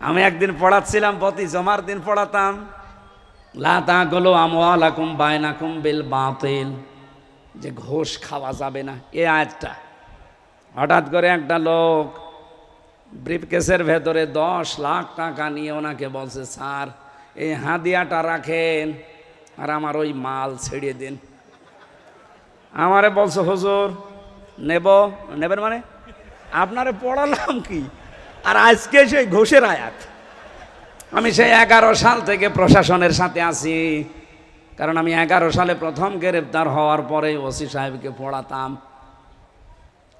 আমি একদিন পড়াচ্ছিলাম, প্রতি জমার দিন পড়াতাম, লা তাকুলু আমওয়ালাকুম বাইনাকুম বিল বাতিল, যে ঘুষ খাওয়া যাবে না। এই আয়াতটা হঠাৎ করে একটা লোক ব্রিফকেসের ভেতরে 10 লাখ টাকা নিয়ে ওনাকে বলছে, স্যার এই হাদিয়াটা রাখেন আর আমার ওই মাল ছেড়ে দিন। আমারে বলছে, হুজুর নেবেন মানে আপনারে পড়ালাম কি, আর আজকে সেই ঘুষের আয়াত। আমি সেই 11 সাল থেকে প্রশাসনের সাথে আছি, কারণ আমি 11 সালে প্রথম গ্রেপ্তার হওয়ার পরে ওসি সাহেবকে পড়াতাম।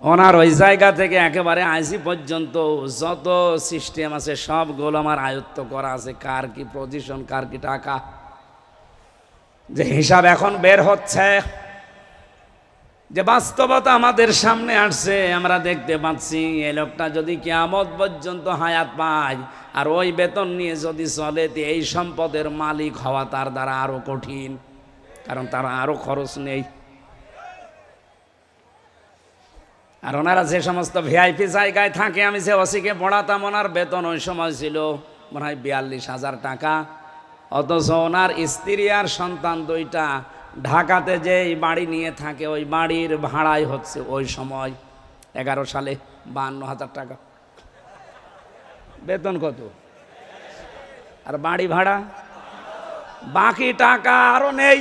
ওনার ওই জায়গা থেকে একেবারে আইসি পর্যন্ত যত সিস্টেম আছে সবগুলো আমার আয়ত্ত করা আছে, কার কি পজিশন, কার কি টাকা, যে হিসাব এখন বের হচ্ছে, যে বাস্তবতা আমাদের সামনে আসছে। আমরা দেখতে পাচ্ছি এই লোকটা যদি কিয়ামত পর্যন্ত হায়াত পায় আর ওই বেতন নিয়ে যদি চলে, এই সম্পদের মালিক হওয়া তার দ্বারা আরো কঠিন, কারণ তার আরো খরচ নেই। আর ওনারা যে সমস্ত ভিআইপি জায়গায় থাকে, আমি যে ওসিকে পড়াতাম, ওনার বেতন ওই সময় ছিল মনে হয় 42,000 টাকা, অথচ ওনার স্ত্রী আর সন্তান 2টা ঢাকাতে যে বাড়ি নিয়ে থাকে, ওই বাড়ির ভাড়াই হচ্ছে ওই সময় 11 সালে 52,000 টাকা। বেতন কত আর বাড়ি ভাড়া, বাকি টাকা আরো নেই।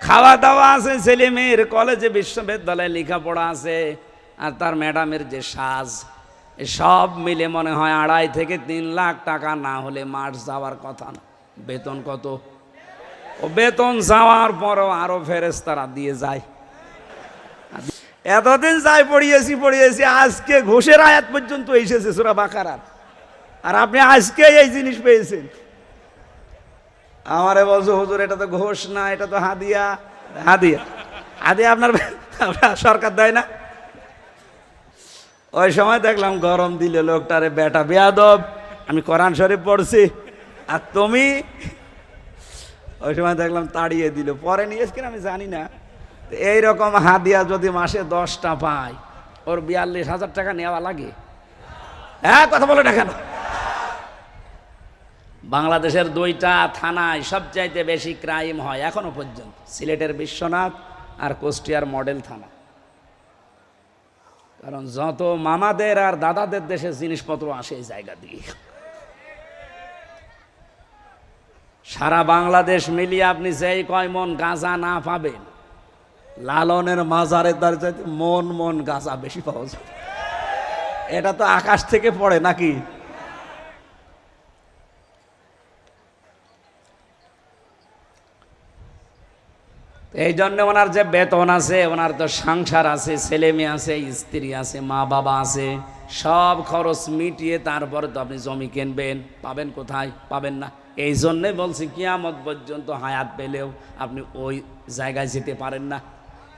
খাওয়া দাওয়া আছে, ছেলে মেয়ের কলেজে বিশ্ববিদ্যালয়ে লেখাপড়া আছে, আর তার ম্যাডামের যে সাজ, সব মিলে মনে হয় 2.5 থেকে 3 লাখ টাকা না হলে মাস যাওয়ার কথা না। বেতন কত? ও বেতন যাওয়ার পরও আরো ফেরেশতারা দিয়ে যায়। এতদিন যাই পড়িয়েছি, আজকে ঘুষের আয়াত পর্যন্ত এসেছে সূরা বাকারার, আর আপনি আজকে এই জিনিস পেয়েছেন। আমারে বলছো, হুজুর এটা তো ঘোষ না, এটা তো হাদিয়া। আপনার সরকার দেয় না? ওই সময় দেখলাম গরম দিলে লোকটারে, বেটা বেয়াদব, আমি কোরআন শরীফ পড়ছি আর তুমি। ওই সময় দেখলাম তাড়িয়ে দিল, পরে নিয়েছ কিনা আমি জানি না। এইরকম হাদিয়া যদি মাসে 10টা পায়, ওর 42,000 টাকা নেওয়া লাগে? হ্যাঁ, কথা বলে না কেন? বাংলাদেশের 2টা থানায় সবচাইতে বেশি ক্রাইম হয় এখনো পর্যন্ত, সিলেটের বিশ্বনাথ আর কুষ্টিয়ার মডেল থানা। কারণ যত মামাদের আর দাদাদের দেশে জিনিসপত্র আসে এই জায়গা দিয়ে, সারা বাংলাদেশ মিলিয়ে আপনি যেই কয় মন গাঁজা না পাবেন, লালনের মাজারের দ্বারা চাইতে মন গাঁজা বেশি পাওয়া যায়। এটা তো আকাশ থেকে পড়ে নাকি? এই জন্য ওনার যে বেতন আছে, ওনার তো সংসার আছে, ছেলে মেয়ে আছে, স্ত্রী আছে, মা বাবা আছে, সব খরচ মিটিয়ে তারপরে তো আপনি জমি কিনবেন। পাবেন কোথায়? পাবেন না। এই জন্যে বলছি কিয়ামত পর্যন্ত হায়াত পেলেও আপনি ওই জায়গায় যেতে পারেন না।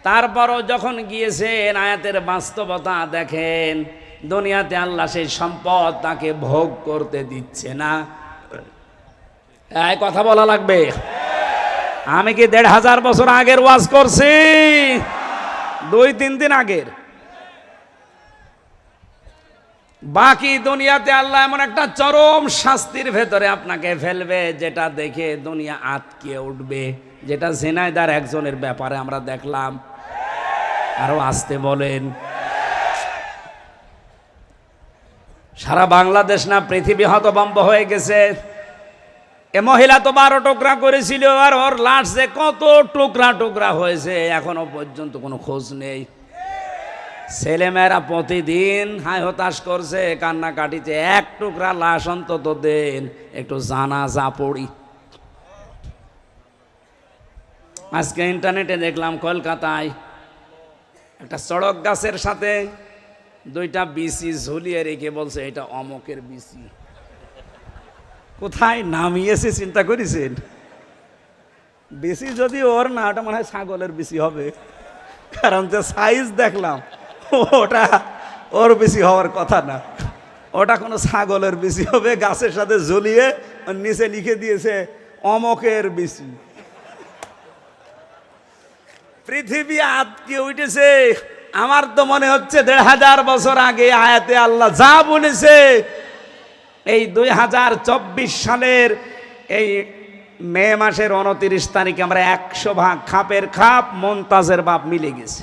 তারপরও যখন গিয়েছেন, আয়াতের বাস্তবতা দেখেন, দুনিয়াতে আল্লাহ সেই সম্পদ তাকে ভোগ করতে দিচ্ছে না। এই কথা বলা লাগবে। আমি কি 1,500 বছর আগের ওয়াজ করছি? 2-3 দিন আগের। বাকি দুনিয়াতে আল্লাহ এমন একটা চরম শাস্তির ভেতরে আপনাকে ফেলবে, যেটা দেখে দুনিয়া আটকে উঠবে, যেটা ঝিনাইদার একজনের ব্যাপারে আমরা দেখলাম। আরো আসতে বলেন। সারা বাংলাদেশ না পৃথিবী হতভম্ব হয়ে গেছে। এ মহিলা তো 12 টুকরা করেছিল, আর ওর লাশ যে কত টুকরা হয়েছে এখনো পর্যন্ত কোনো খোঁজ নেই। ছেলেমেয়েরা প্রতিদিন হায় হতাশ করছে, কান্নাকাটিতে, 1 টুকরা লাশ অন্তত দেন, একটু জানাজা পড়ি। আজকে ইন্টারনেটে দেখলাম কলকাতায় একটা চড়ক গাছের সাথে 2টা বিসি ঝুলিয়ে রেখে বলছে এটা অমকের বিসি। কোথায় নামিয়েছে চিন্তা করেছেন? বিসি যদি ওর না, ওটা মনে হয় ছাগলের বিসি হবে, কারণ যে সাইজ দেখলাম ওটা ওর বিসি হওয়ার কথা না, ওটা কোনো ছাগলের বিসি হবে। গাছের সাথে ঝুলিয়ে নিচে লিখে দিয়েছে অমকের বিসি। পৃথিবী আটকে উঠেছে। আমার তো মনে হচ্ছে 1,500 বছর আগে আয়াতে আল্লাহ যা বলেছে এই 2024 সালের এই মে মাসের 29 তারিখে আমরা 100 ভাগ খাপের খাপ মমতাজের বাপ মিলে গেছে।